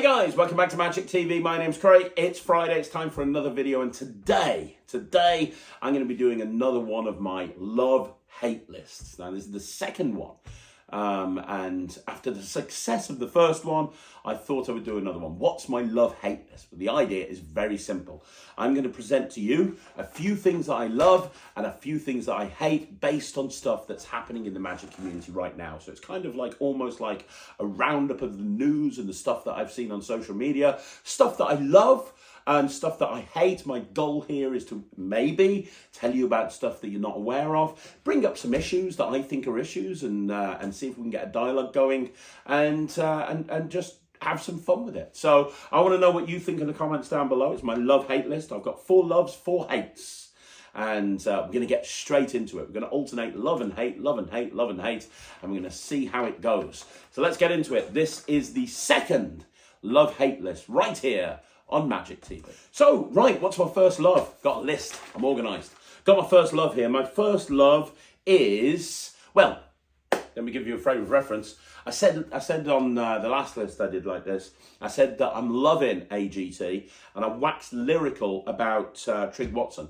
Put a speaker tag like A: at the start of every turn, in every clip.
A: guys, welcome back to Magic TV. My name's Craig. It's Friday. It's time for another video, and today I'm going to be doing another one of my love-hate lists. Now, this is the second one, and after the success of the first one, I thought I would do another one. What's my love-hate list? But the idea is very simple. I'm going to present to you a few things that I love and a few things that I hate based on stuff that's happening in the Magic community right now. So it's kind of like almost like a roundup of the news and the stuff that I've seen on social media, stuff that I love and stuff that I hate. My goal here is to maybe tell you about stuff that you're not aware of, bring up some issues that I think are issues, and see if we can get a dialogue going, and just have some fun with it. So I want to know what you think in the comments down below. It's my love-hate list. I've got 4 loves, 4 hates. And we're going to get straight into it. We're going to alternate love and hate, love and hate, love and hate. And we're going to see how it goes. So let's get into it. This is the second love-hate list right here on Magic TV. So, right, what's my first love? Got a list. I'm organised. Got my first love here. My first love is, well, let me give you a frame of reference. I said on the last list I did like this, I said that I'm loving AGT, and I waxed lyrical about Trix Watson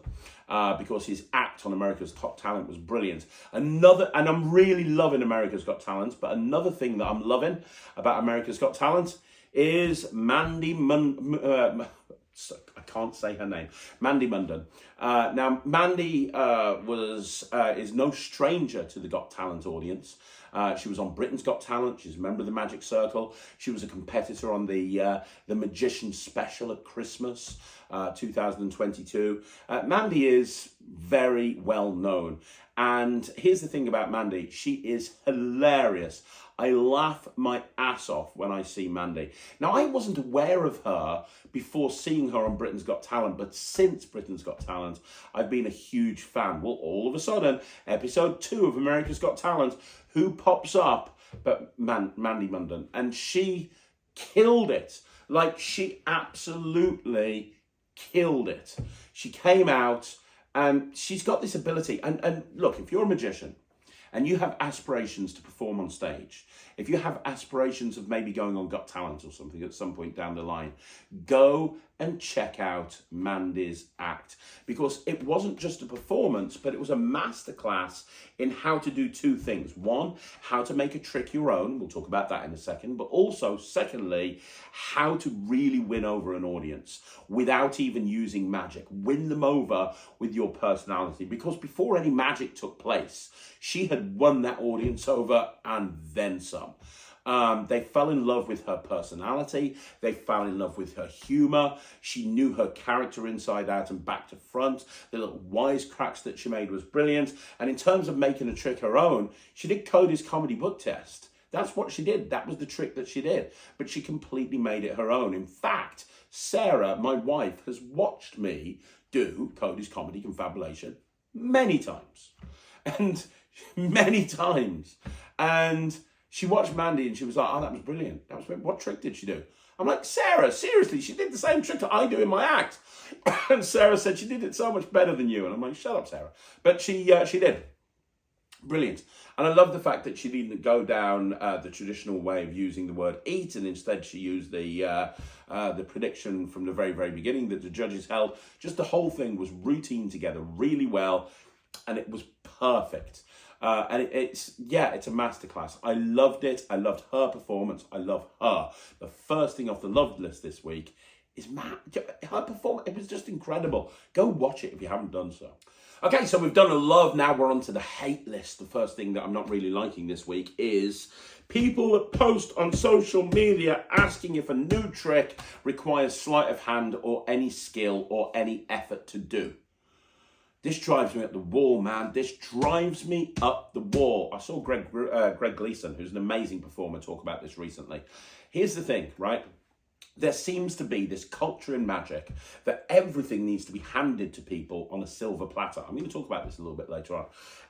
A: because his act on America's Top Talent was brilliant. And I'm really loving America's Got Talent, but another thing that I'm loving about America's Got Talent is Mandy I can't say her name. Mandy Muden. Now, Mandy is no stranger to the Got Talent audience. She was on Britain's Got Talent. She's a member of the Magic Circle. She was a competitor on the Magician Special at Christmas 2022. Mandy is very well known. And here's the thing about Mandy. She is hilarious. I laugh my ass off when I see Mandy. Now, I wasn't aware of her before seeing her on Britain's Got Talent, but since Britain's Got Talent, I've been a huge fan. Well, all of a sudden, episode 2 of America's Got Talent, who pops up but Mandy Muden, and she killed it. Like, she absolutely killed it. She came out, and she's got this ability. And look, if you're a magician, and you have aspirations to perform on stage, if you have aspirations of maybe going on Got Talent or something at some point down the line, go and check out Mandy's act, because it wasn't just a performance, but it was a masterclass in how to do 2 things. 1, how to make a trick your own. We'll talk about that in a second. But also, secondly, how to really win over an audience without even using magic. Win them over with your personality, because before any magic took place, she had won that audience over and then some. They fell in love with her personality. They fell in love with her humor. She knew her character inside out and back to front. The little wisecracks that she made was brilliant. And in terms of making a trick her own, she did Cody's comedy book test. That's what she did. That was the trick that she did. But she completely made it her own. In fact, Sarah, my wife, has watched me do Cody's comedy confabulation many times. And many times. And she watched Mandy and she was like, oh, that was brilliant. What trick did she do? I'm like, Sarah, seriously, she did the same trick that I do in my act. And Sarah said she did it so much better than you. And I'm like, shut up, Sarah. But she did. Brilliant. And I love the fact that she didn't go down the traditional way of using the word eat, and instead she used the prediction from the very, very beginning that the judges held. Just the whole thing was routine together really well, and it was perfect. And it's a masterclass. I loved it. I loved her performance. I love her. The first thing off the love list this week is her performance. It was just incredible. Go watch it if you haven't done so. Okay, so we've done a love. Now we're on to the hate list. The first thing that I'm not really liking this week is people that post on social media asking if a new trick requires sleight of hand or any skill or any effort to do. This drives me up the wall, man. This drives me up the wall. I saw Greg Gleason, who's an amazing performer, talk about this recently. Here's the thing, right? There seems to be this culture in magic that everything needs to be handed to people on a silver platter. I'm going to talk about this a little bit later on.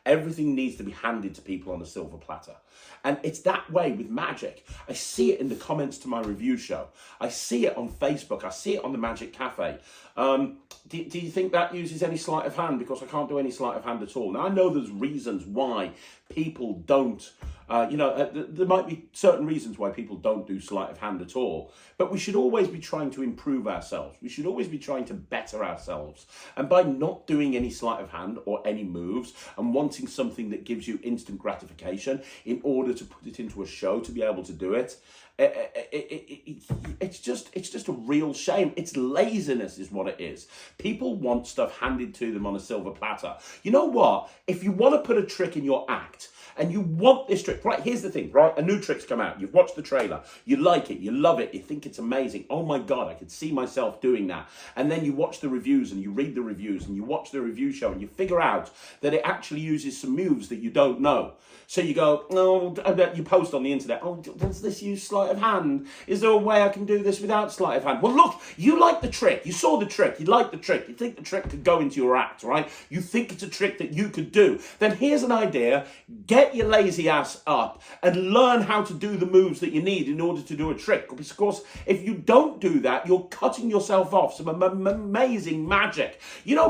A: Everything needs to be handed to people on a silver platter. And it's that way with magic. I see it in the comments to my review show. I see it on Facebook. I see it on the Magic Cafe. Do you think that uses any sleight of hand? Because I can't do any sleight of hand at all. Now, I know there's reasons why people don't There might be certain reasons why people don't do sleight of hand at all, but we should always be trying to improve ourselves. We should always be trying to better ourselves. And by not doing any sleight of hand or any moves and wanting something that gives you instant gratification in order to put it into a show to be able to do it, it's just a real shame. It's laziness is what it is. People want stuff handed to them on a silver platter. You know what? If you want to put a trick in your act, and you want this trick, right, here's the thing, right, a new trick's come out, you've watched the trailer, you like it, you love it, you think it's amazing, oh my God, I could see myself doing that, and then you watch the reviews, and you read the reviews, and you watch the review show, and you figure out that it actually uses some moves that you don't know. So you go, you post on the internet, does this use sleight of hand? Is there a way I can do this without sleight of hand? Well, look, you like the trick, you saw the trick, you like the trick, you think the trick could go into your act, right? You think it's a trick that you could do. Then here's an idea, get your lazy ass up and learn how to do the moves that you need in order to do a trick. Because if you don't do that, you're cutting yourself off some amazing magic.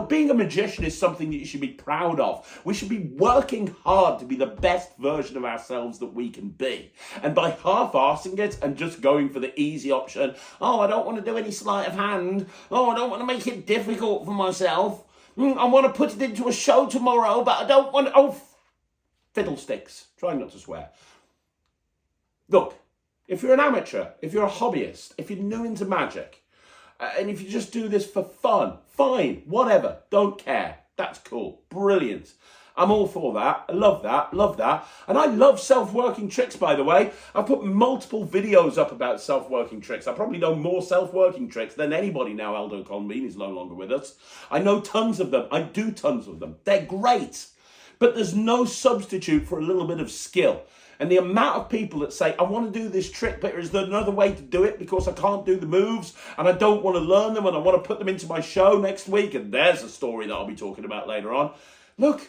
A: Being a magician is something that you should be proud of. We should be working hard to be the best version of ourselves that we can be. And by half-arsing it and just going for the easy option, I don't want to do any sleight of hand, I don't want to make it difficult for myself, I want to put it into a show tomorrow, but I don't want to, fiddlesticks, try not to swear. Look, if you're an amateur, if you're a hobbyist, if you're new into magic, and if you just do this for fun, fine, whatever, don't care, that's cool, brilliant. I'm all for that. I love that. And I love self-working tricks, by the way. I've put multiple videos up about self-working tricks. I probably know more self-working tricks than anybody now. Aldo Conbean is no longer with us. I know tons of them. I do tons of them. They're great. But there's no substitute for a little bit of skill. And the amount of people that say, I want to do this trick, but is there another way to do it because I can't do the moves and I don't want to learn them and I want to put them into my show next week. And there's a story that I'll be talking about later on. Look,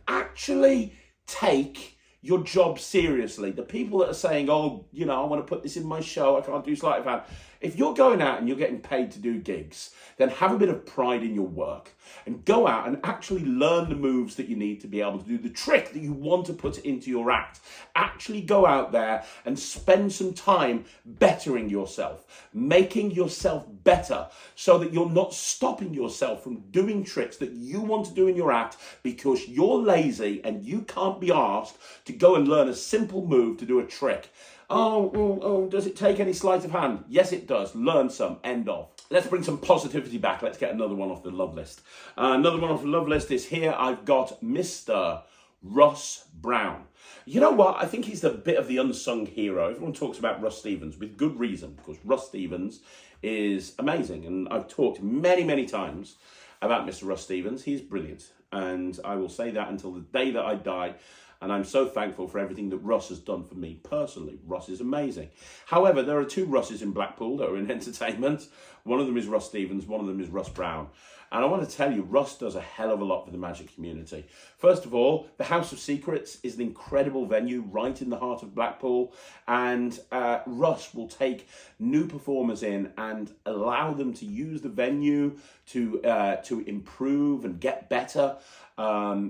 A: actually take your job seriously. The people that are saying, I want to put this in my show, I can't do sleight of hand. If you're going out and you're getting paid to do gigs, then have a bit of pride in your work and go out and actually learn the moves that you need to be able to do the trick that you want to put into your act. Actually go out there and spend some time bettering yourself, making yourself better so that you're not stopping yourself from doing tricks that you want to do in your act because you're lazy and you can't be asked to go and learn a simple move to do a trick. Does it take any sleight of hand? Yes, it does. Learn some. End of. Let's bring some positivity back. Let's get another one off the love list. Another one off the love list is here. I've got Mr. Russ Brown. You know what? I think he's the bit of the unsung hero. Everyone talks about Russ Stevens with good reason, because Russ Stevens is amazing. And I've talked many, many times about Mr. Russ Stevens. He's brilliant. And I will say that until the day that I die. And I'm so thankful for everything that Russ has done for me personally. Russ is amazing. However, there are two Russes in Blackpool that are in entertainment. One of them is Russ Stevens, one of them is Russ Brown. And I want to tell you, Russ does a hell of a lot for the magic community. First of all, the House of Secrets is an incredible venue right in the heart of Blackpool. And Russ will take new performers in and allow them to use the venue to improve and get better.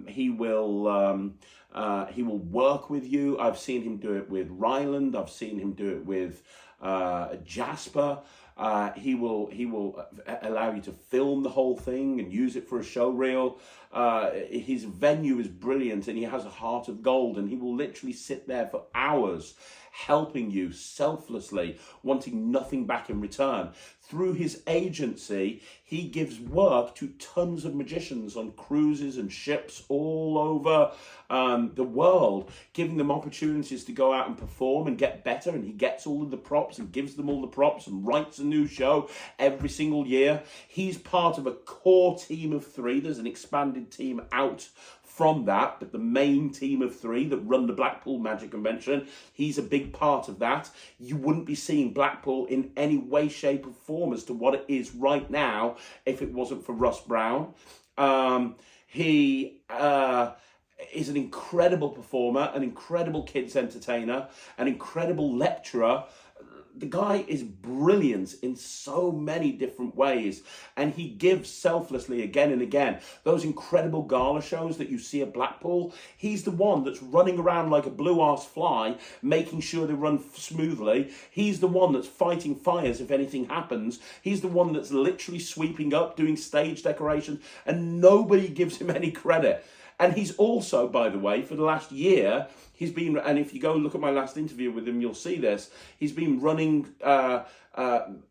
A: He will work with you. I've seen him do it with Ryland. I've seen him do it with Jasper. He will allow you to film the whole thing and use it for a show reel. His venue is brilliant and he has a heart of gold, and he will literally sit there for hours helping you selflessly, wanting nothing back in return. Through his agency, he gives work to tons of magicians on cruises and ships all over the world, giving them opportunities to go out and perform and get better. And he gets all of the props and gives them all the props and writes a new show every single year. He's part of a core team of 3. There's an expanded team out from that, but the main team of 3 that run the Blackpool Magic Convention, he's a big part of that. You wouldn't be seeing Blackpool in any way, shape or form as to what it is right now if it wasn't for Russ Brown. He is an incredible performer, an incredible kids entertainer, an incredible lecturer. the guy is brilliant in so many different ways, and he gives selflessly again and again. Those incredible gala shows that you see at Blackpool, he's the one that's running around like a blue-ass fly, making sure they run smoothly. He's the one that's fighting fires if anything happens. He's the one that's literally sweeping up, doing stage decorations, and nobody gives him any credit. And he's also, by the way, for the last year, he's been, and if you go and look at my last interview with him, you'll see this, he's been running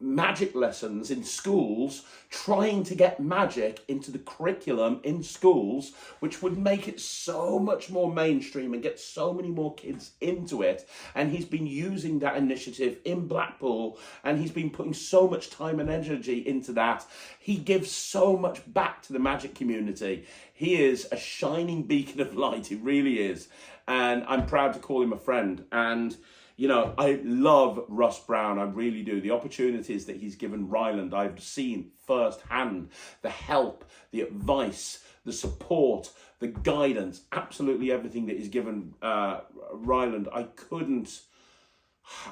A: magic lessons in schools, trying to get magic into the curriculum in schools, which would make it so much more mainstream and get so many more kids into it. And he's been using that initiative in Blackpool, and he's been putting so much time and energy into that. He gives so much back to the magic community. He is a shining beacon of light, he really is. And I'm proud to call him a friend. And you know, I love Russ Brown, I really do. The opportunities that he's given Ryland, I've seen firsthand. The help, the advice, the support, the guidance, absolutely everything that he's given Ryland.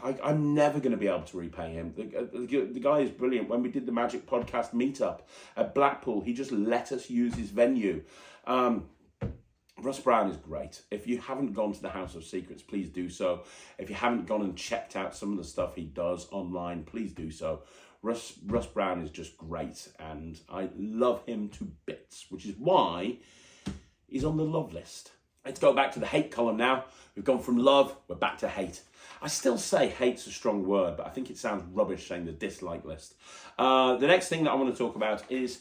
A: I'm never going to be able to repay him. The guy is brilliant. When we did the Magic Podcast meetup at Blackpool, he just let us use his venue. Russ Brown is great. If you haven't gone to the House of Secrets, please do so. If you haven't gone and checked out some of the stuff he does online, please do so. Russ Brown is just great, and I love him to bits, which is why he's on the love list. Let's go back to the hate column now. We've gone from love, we're back to hate. I still say hate's a strong word, but I think it sounds rubbish saying the dislike list. The next thing that I want to talk about is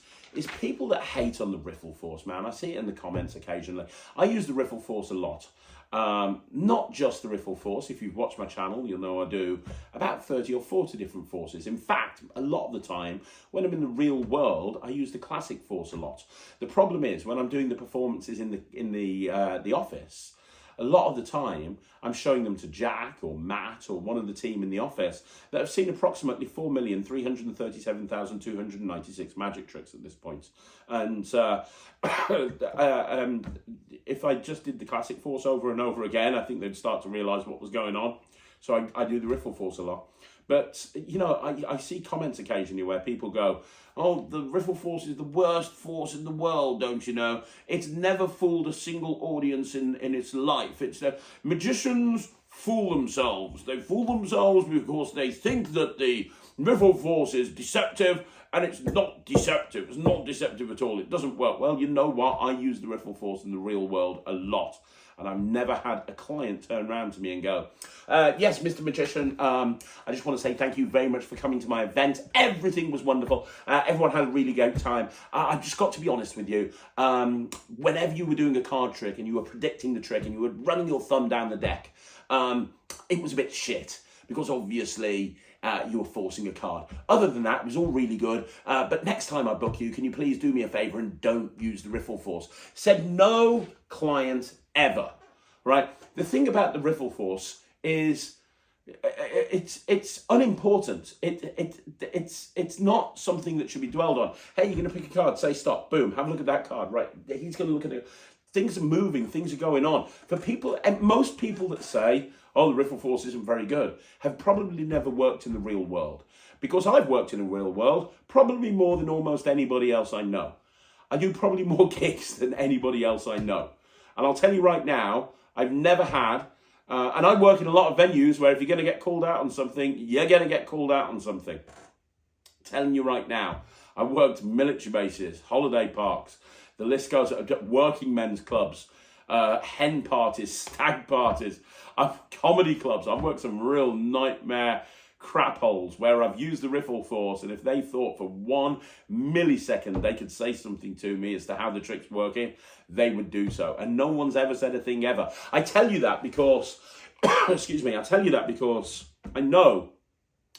A: people that hate on the Riffle Force, man. I see it in the comments occasionally. I use the Riffle Force a lot. Not just the Riffle Force. If you've watched my channel, you'll know I do about 30 or 40 different forces. In fact, a lot of the time, when I'm in the real world, I use the classic force a lot. The problem is, when I'm doing the performances in the office, a lot of the time, I'm showing them to Jack or Matt or one of the team in the office that have seen approximately 4,337,296 magic tricks at this point. And if I just did the classic force over and over again, I think they'd start to realise what was going on. So I do the Riffle Force a lot. But, you know, I see comments occasionally where people go, oh, the Riffle Force is the worst force in the world, don't you know? It's never fooled a single audience in its life. It's magicians fool themselves. They fool themselves because they think that the Riffle Force is deceptive, and it's not deceptive. It's not deceptive at all. It doesn't work. Well, you know what? I use the Riffle Force in the real world a lot. And I've never had a client turn around to me and go, yes, Mr. Magician, I just want to say thank you very much for coming to my event. Everything was wonderful. Everyone had a really great time. I've just got to be honest with you. Whenever you were doing a card trick and you were predicting the trick and you were running your thumb down the deck, it was a bit shit because obviously you were forcing a card. Other than that, it was all really good. But next time I book you, can you please do me a favour and don't use the Riffle Force? Said no client ever, right? The thing about the Riffle Force is it's unimportant. It's not something that should be dwelled on. Hey, you're going to pick a card, say stop, boom, have a look at that card, right? He's going to look at it. Things are moving, things are going on. For people, and most people that say, oh, the Riffle Force isn't very good, have probably never worked in the real world. Because I've worked in the real world, probably more than almost anybody else I know. I do probably more gigs than anybody else I know. And I'll tell you right now, I've never had, and I work in a lot of venues where if you're going to get called out on something, you're going to get called out on something. I'm telling you right now, I've worked military bases, holiday parks, the list goes, working men's clubs, hen parties, stag parties, comedy clubs. I've worked some real nightmare crap holes where I've used the Riffle Force, and if they thought for 1 millisecond they could say something to me as to how the trick's working, they would do so. And no one's ever said a thing ever. I tell you that because, excuse me, I tell you that because I know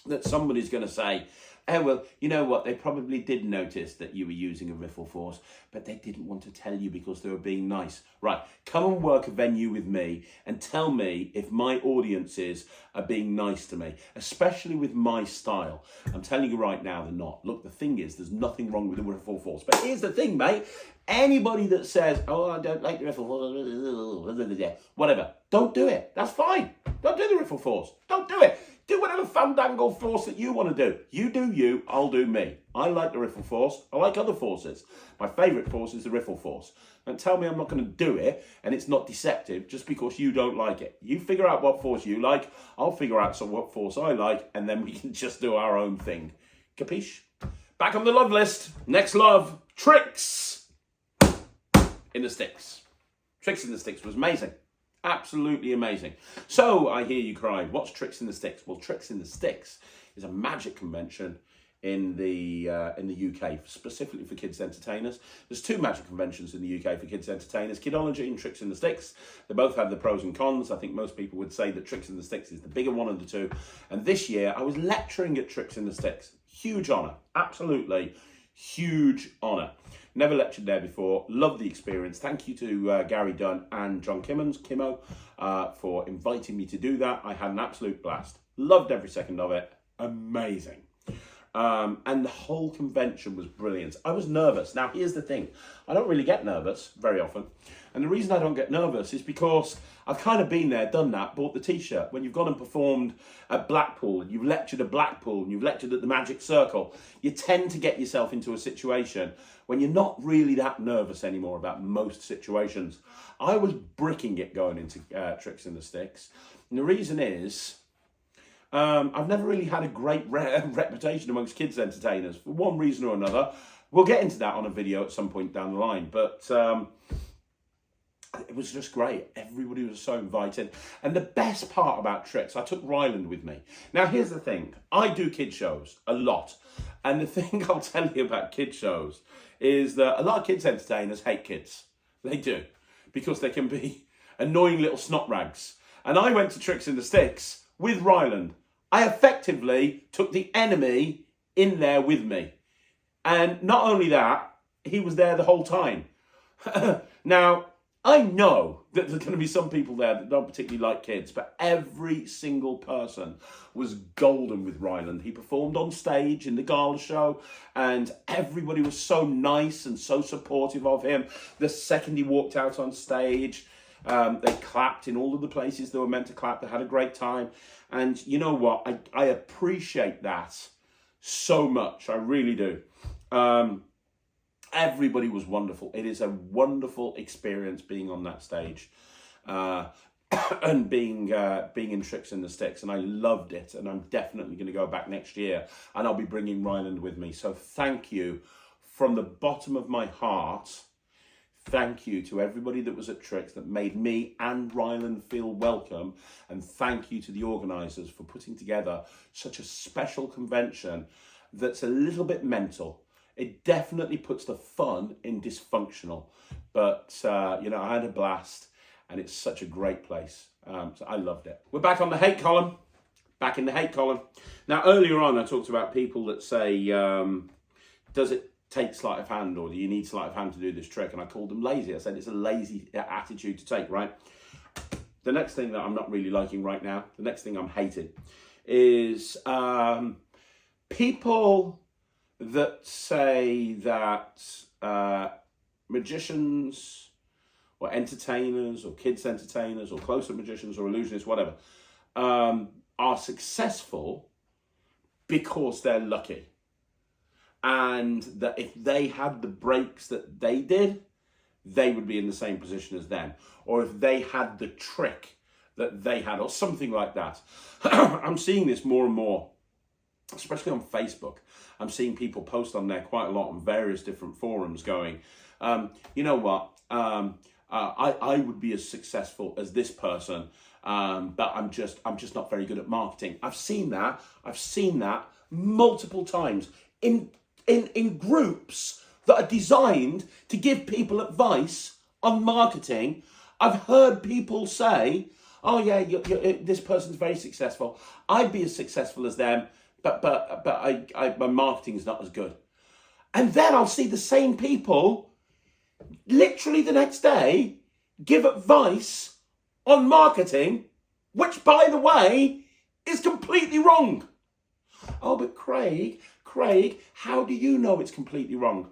A: that somebody's going to say, oh, well, you know what, they probably did notice that you were using a Riffle Force, but they didn't want to tell you because they were being nice. Right, come and work a venue with me and tell me if my audiences are being nice to me, especially with my style. I'm telling you right now, they're not. Look, the thing is, there's nothing wrong with the Riffle Force. But here's the thing, mate. Anybody that says, oh, I don't like the Riffle Force, whatever, don't do it. That's fine. Don't do the Riffle Force. Don't do it. Do whatever fandangle force that you want to do. You do you, I'll do me. I like the Riffle force. I like other forces. My favourite force is the Riffle force. Don't tell me I'm not going to do it and it's not deceptive just because you don't like it. You figure out what force you like. I'll figure out what force I like, and then we can just do our own thing. Capiche? Back on the love list. Next love, Trix in the Stix. Trix in the Stix was amazing. Absolutely amazing. So I hear you cry, what's Trix in the Stix? Well, Trix in the Stix is a magic convention in the UK, specifically for kids entertainers. There's two magic conventions in the UK for kids entertainers, Kidology and Trix in the Stix. They both have the pros and cons. I think most people would say that Trix in the Stix is the bigger one of the two. And this year I was lecturing at Trix in the Stix. Huge honour, absolutely huge honour. Never lectured there before. Loved the experience. Thank you to Gary Dunn and John Kimmo, for inviting me to do that. I had an absolute blast. Loved every second of it. Amazing. And the whole convention was brilliant. I was nervous. Now, here's the thing. I don't really get nervous very often. And the reason I don't get nervous is because I've kind of been there, done that, bought the t-shirt. When you've gone and performed at Blackpool, and you've lectured at Blackpool, and you've lectured at the Magic Circle, you tend to get yourself into a situation when you're not really that nervous anymore about most situations. I was bricking it going into Trix in the Stix. And the reason is, I've never really had a great reputation amongst kids entertainers for one reason or another. We'll get into that on a video at some point down the line, but it was just great. Everybody was so invited. And the best part about Trix, I took Ryland with me. Now, here's the thing. I do kid shows a lot. And the thing I'll tell you about kid shows is that a lot of kids entertainers hate kids. They do. Because they can be annoying little snot rags. And I went to Trix in the Stix with Ryland. I effectively took the enemy in there with me. And not only that, he was there the whole time. Now, I know that there's going to be some people there that don't particularly like kids, but every single person was golden with Ryland. He performed on stage in the gala show, and everybody was so nice and so supportive of him. The second he walked out on stage, they clapped in all of the places they were meant to clap. They had a great time. And you know what? I appreciate that so much. I really do. Everybody was wonderful. It is a wonderful experience being on that stage and being in Trix in the Stix. And I loved it. And I'm definitely going to go back next year. And I'll be bringing Ryland with me. So thank you from the bottom of my heart. Thank you to everybody that was at Trix that made me and Ryland feel welcome. And thank you to the organisers for putting together such a special convention that's a little bit mental. It definitely puts the fun in dysfunctional. But, you know, I had a blast and it's such a great place. So I loved it. We're back on the hate column. Back in the hate column. Now, earlier on, I talked about people that say, does it take sleight of hand, or do you need sleight of hand to do this trick? And I called them lazy. I said it's a lazy attitude to take, right? The next thing that I'm not really liking right now, the next thing I'm hating, is people that say that magicians or entertainers or kids entertainers or close-up magicians or illusionists, whatever, are successful because they're lucky. And that if they had the breaks that they did, they would be in the same position as them. Or if they had the trick that they had, or something like that. I'm seeing this more and more, especially on Facebook. I'm seeing people post on there quite a lot on various different forums going, you know what, I would be as successful as this person, but I'm just not very good at marketing. I've seen that multiple times in groups that are designed to give people advice on marketing. I've heard people say, oh yeah, this person's very successful. I'd be as successful as them, but my marketing is not as good. And then I'll see the same people literally the next day give advice on marketing, which, by the way, is completely wrong. Oh, but Craig, how do you know it's completely wrong?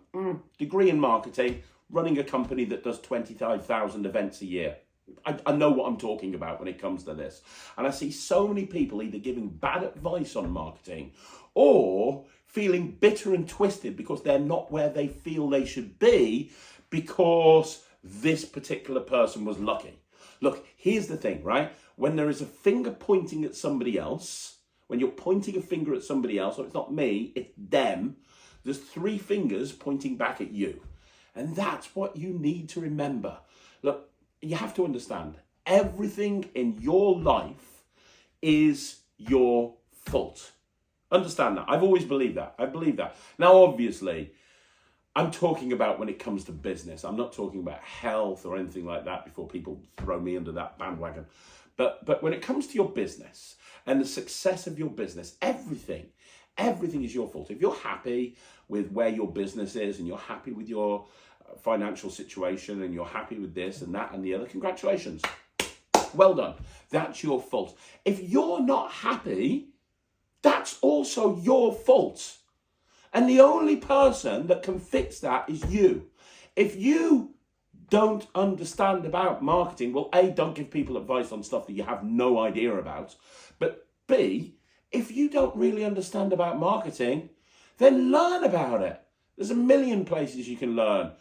A: Degree in marketing, running a company that does 25,000 events a year. I know what I'm talking about when it comes to this. And I see so many people either giving bad advice on marketing or feeling bitter and twisted because they're not where they feel they should be because this particular person was lucky. Look, here's the thing, right? When there is a finger pointing at somebody else, when you're pointing a finger at somebody else, so it's not me, it's them, there's 3 fingers pointing back at you. And that's what you need to remember. Look, you have to understand, everything in your life is your fault. Understand that. I've always believed that. I believe that. Now, obviously, I'm talking about when it comes to business. I'm not talking about health or anything like that before people throw me under that bandwagon. But when it comes to your business and the success of your business, everything is your fault. If you're happy with where your business is and you're happy with your financial situation and you're happy with this and that and the other, congratulations. Well done. That's your fault. If you're not happy, that's also your fault. And the only person that can fix that is you. If you don't understand about marketing, well, A, don't give people advice on stuff that you have no idea about. But B, if you don't really understand about marketing, then learn about it. There's a million places you can learn.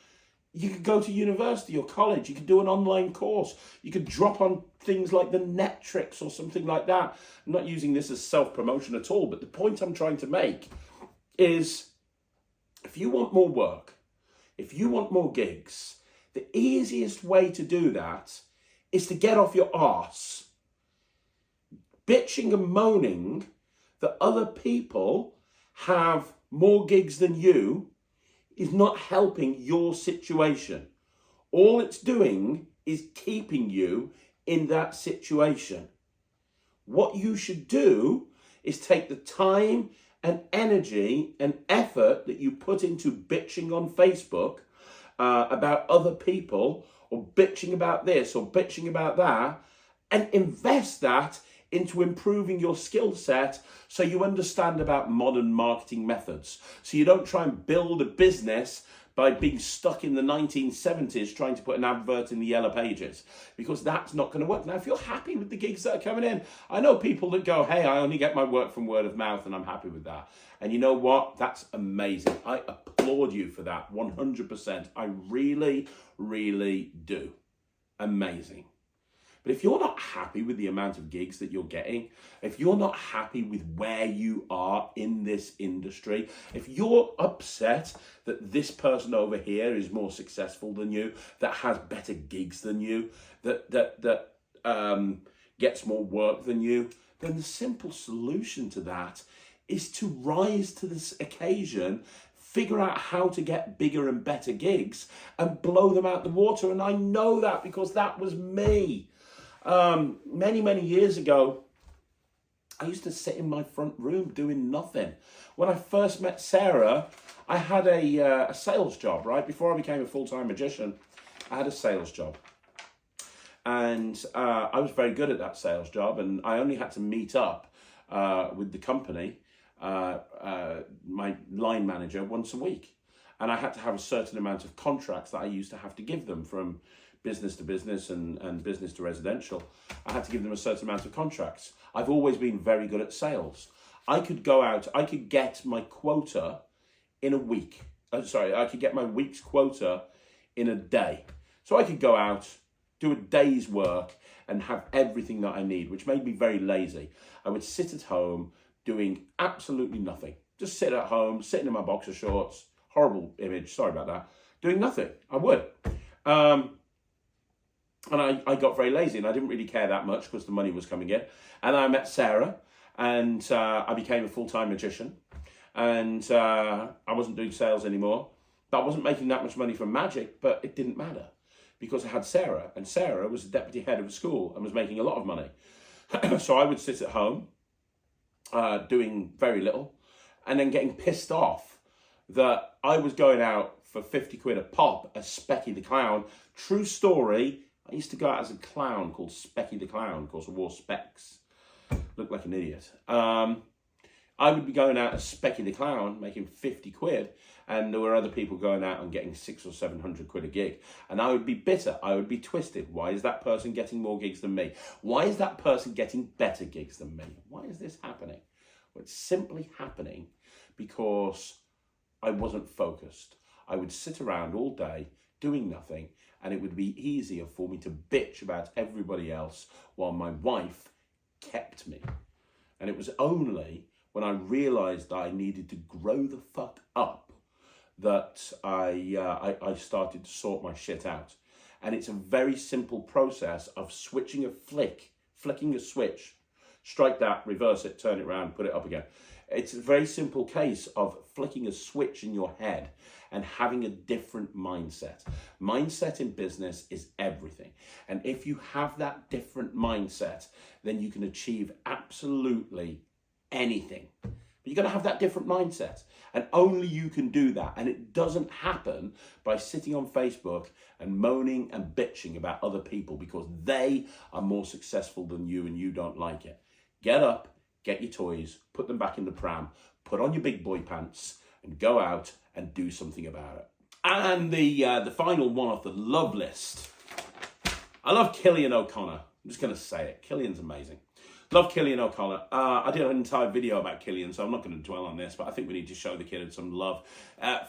A: You could go to university or college. You could do an online course. You could drop on things like the Trix or something like that. I'm not using this as self-promotion at all, but the point I'm trying to make is if you want more work, if you want more gigs, the easiest way to do that is to get off your arse. Bitching and moaning that other people have more gigs than you is not helping your situation. All it's doing is keeping you in that situation. What you should do is take the time and energy and effort that you put into bitching on Facebook about other people, or bitching about this or bitching about that, and invest that into improving your skill set so you understand about modern marketing methods. So you don't try and build a business by being stuck in the 1970s trying to put an advert in the Yellow Pages, because that's not going to work. Now, if you're happy with the gigs that are coming in, I know people that go, hey, I only get my work from word of mouth and I'm happy with that. And you know what? That's amazing. I applaud you for that 100%. I really, really do. Amazing. But if you're not happy with the amount of gigs that you're getting, if you're not happy with where you are in this industry, if you're upset that this person over here is more successful than you, that has better gigs than you, that gets more work than you, then the simple solution to that is to rise to this occasion, figure out how to get bigger and better gigs and blow them out the water. And I know that because that was me. Many years ago, I used to sit in my front room doing nothing. When I first met Sarah, I had a sales job, right? Before I became a full-time magician, I had a sales job. And I was very good at that sales job, and I only had to meet up with the company, my line manager, once a week. And I had to have a certain amount of contracts that I used to have to give them, from business to business and business to residential. I had to give them a certain amount of contracts. I've always been very good at sales. I could go out, I could get my quota in a week. I could get my week's quota in a day. So I could go out, do a day's work and have everything that I need, which made me very lazy. I would sit at home doing absolutely nothing. Just sit at home, sitting in my boxer shorts, horrible image, sorry about that, doing nothing. I would. And I got very lazy and I didn't really care that much because the money was coming in. And I met Sarah and I became a full-time magician. And I wasn't doing sales anymore. But I wasn't making that much money from magic, but it didn't matter because I had Sarah. And Sarah was the deputy head of a school and was making a lot of money. So I would sit at home doing very little and then getting pissed off that I was going out for 50 quid a pop as Specky the Clown. True story. I used to go out as a clown called Specky the Clown. Of course, I wore specs. Looked like an idiot. I would be going out as Specky the Clown, making 50 quid. and there were other people going out and getting 600 or 700 quid a gig, and I would be bitter, I would be twisted. Why is that person getting more gigs than me? Why is that person getting better gigs than me? Why is this happening? Well, it's simply happening because I wasn't focused. I would sit around all day doing nothing, and it would be easier for me to bitch about everybody else while my wife kept me. And it was only when I realised that I needed to grow the fuck up that I started to sort my shit out. And it's a very simple process of switching flicking a switch, strike that, reverse it, turn it around, put it up again. It's a very simple case of flicking a switch in your head and having a different mindset. Mindset in business is everything. And if you have that different mindset, then you can achieve absolutely anything. But you've got to have that different mindset. And only you can do that. And it doesn't happen by sitting on Facebook and moaning and bitching about other people because they are more successful than you and you don't like it. Get up, get your toys, put them back in the pram, put on your big boy pants, and go out and do something about it. And the final one off the love list. I love Cillian O'Connor. I'm just going to say it. Cillian's amazing. Love Cillian O'Connor. I did an entire video about Cillian, so I'm not going to dwell on this, but I think we need to show the kid some love.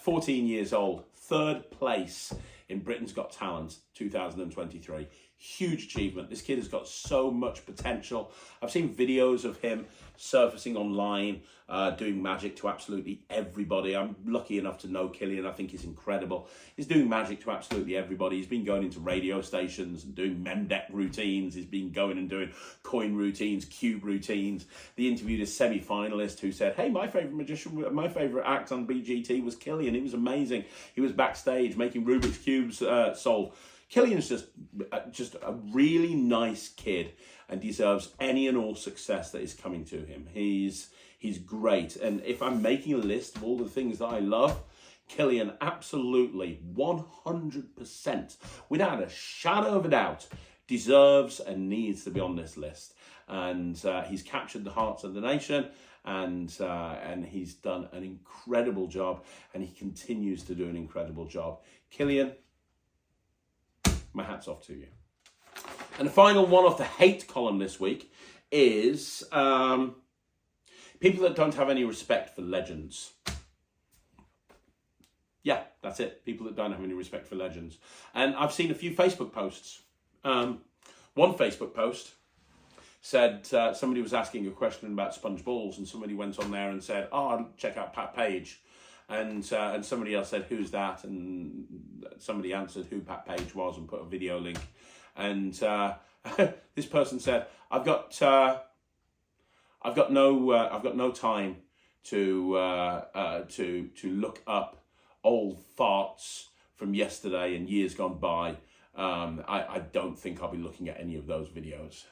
A: 14 years old, 3rd place in Britain's Got Talent 2023. Huge achievement. This kid has got so much potential. I've seen videos of him surfacing online, doing magic to absolutely everybody. I'm lucky enough to know Cillian. I think he's incredible. He's doing magic to absolutely everybody. He's been going into radio stations and doing mem deck routines. He's been going and doing coin routines, cube routines. They interviewed a semi-finalist who said, hey, my favourite magician, my favourite act on BGT was Cillian. He was amazing. He was backstage making Rubik's Cubes solve. Cillian's just a really nice kid and deserves any and all success that is coming to him. He's great. And if I'm making a list of all the things that I love, Cillian absolutely 100%, without a shadow of a doubt, deserves and needs to be on this list. And he's captured the hearts of the nation, and he's done an incredible job, and he continues to do an incredible job. Cillian, my hat's off to you. And the final one off the hate column this week is people that don't have any respect for legends. Yeah, that's it. People that don't have any respect for legends. And I've seen a few Facebook posts. One Facebook post said somebody was asking a question about sponge balls, and somebody went on there and said, oh, check out Pat Page. And somebody else said, who's that? And somebody answered who Pat Page was and put a video link. And this person said, I've got no time to look up old farts from yesterday and years gone by. I don't think I'll be looking at any of those videos.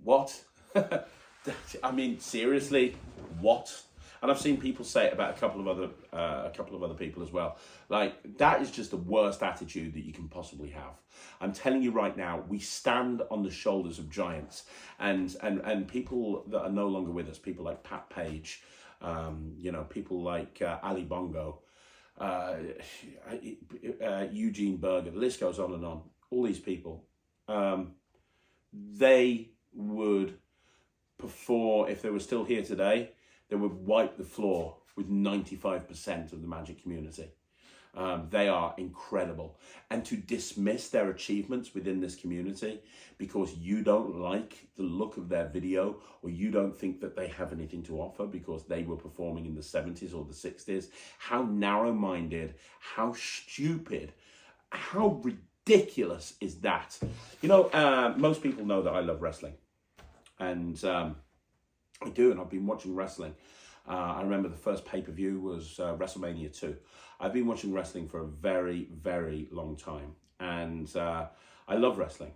A: What? I mean, seriously, what? And I've seen people say it about a couple of other people as well. Like, that is just the worst attitude that you can possibly have. I'm telling you right now, we stand on the shoulders of giants, and people that are no longer with us, people like Pat Page, people like Ali Bongo, Eugene Berger, the list goes on and on. All these people, they would perform, if they were still here today, they would wipe the floor with 95% of the magic community. They are incredible. And to dismiss their achievements within this community because you don't like the look of their video, or you don't think that they have anything to offer because they were performing in the 70s or the 60s, how narrow-minded, how stupid, how ridiculous is that? Most people know that I love wrestling. And I do, and I've been watching wrestling. I remember the first pay-per-view was WrestleMania 2. I've been watching wrestling for a very, very long time. And I love wrestling.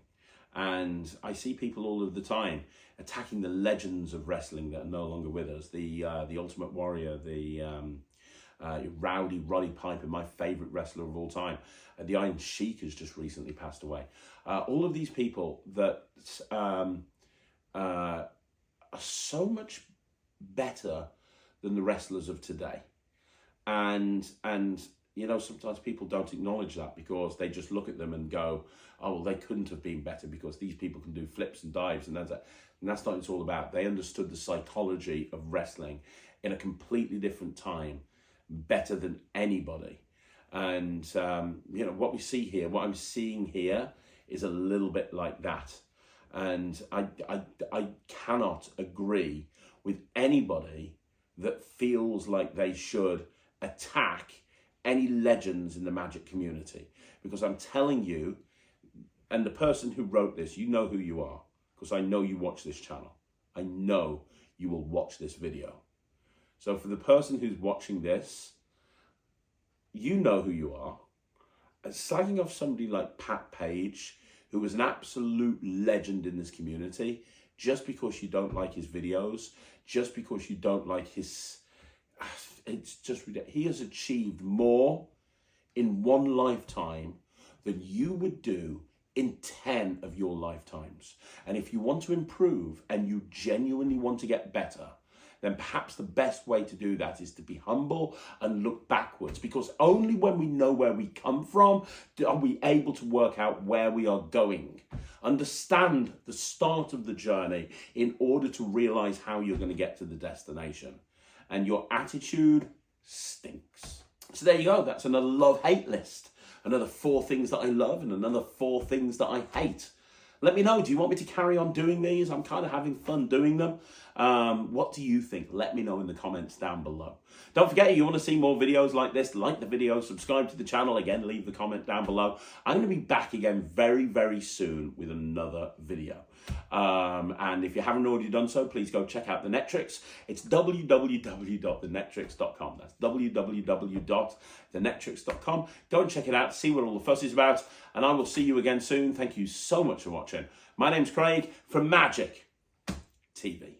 A: And I see people all of the time attacking the legends of wrestling that are no longer with us. The Ultimate Warrior, the Rowdy Roddy Piper, my favourite wrestler of all time. The Iron Sheik has just recently passed away. All of these people that are so much better than the wrestlers of today. And you know, sometimes people don't acknowledge that because they just look at them and go, oh, well, they couldn't have been better because these people can do flips and dives. And that's not what it's all about. They understood the psychology of wrestling in a completely different time better than anybody. And, you know, what we see here, what I'm seeing here is a little bit like that. And I cannot agree with anybody that feels like they should attack any legends in the magic community, because I'm telling you, and the person who wrote this, you know who you are, because I know you watch this channel. I know you will watch this video. So for the person who's watching this, you know who you are. And slagging off somebody like Pat Page, who was an absolute legend in this community, just because you don't like his videos, just because you don't like his... It's just ridiculous. He has achieved more in one lifetime than you would do in 10 of your lifetimes. And if you want to improve and you genuinely want to get better, then perhaps the best way to do that is to be humble and look backwards, because only when we know where we come from are we able to work out where we are going. Understand the start of the journey in order to realize how you're going to get to the destination. And your attitude stinks. So there you go. That's another love-hate list. Another 4 things that I love and another 4 things that I hate. Let me know. Do you want me to carry on doing these? I'm kind of having fun doing them. What do you think? Let me know in the comments down below. Don't forget, if you want to see more videos like this, like the video, subscribe to the channel. Again, leave the comment down below. I'm going to be back again very, very soon with another video. And if you haven't already done so, please go check out the Trix. It's www.thenetrix.com. That's www.thenetrix.com. Go and check it out, see what all the fuss is about, and I will see you again soon. Thank you so much for watching. My name's Craig from Magic TV.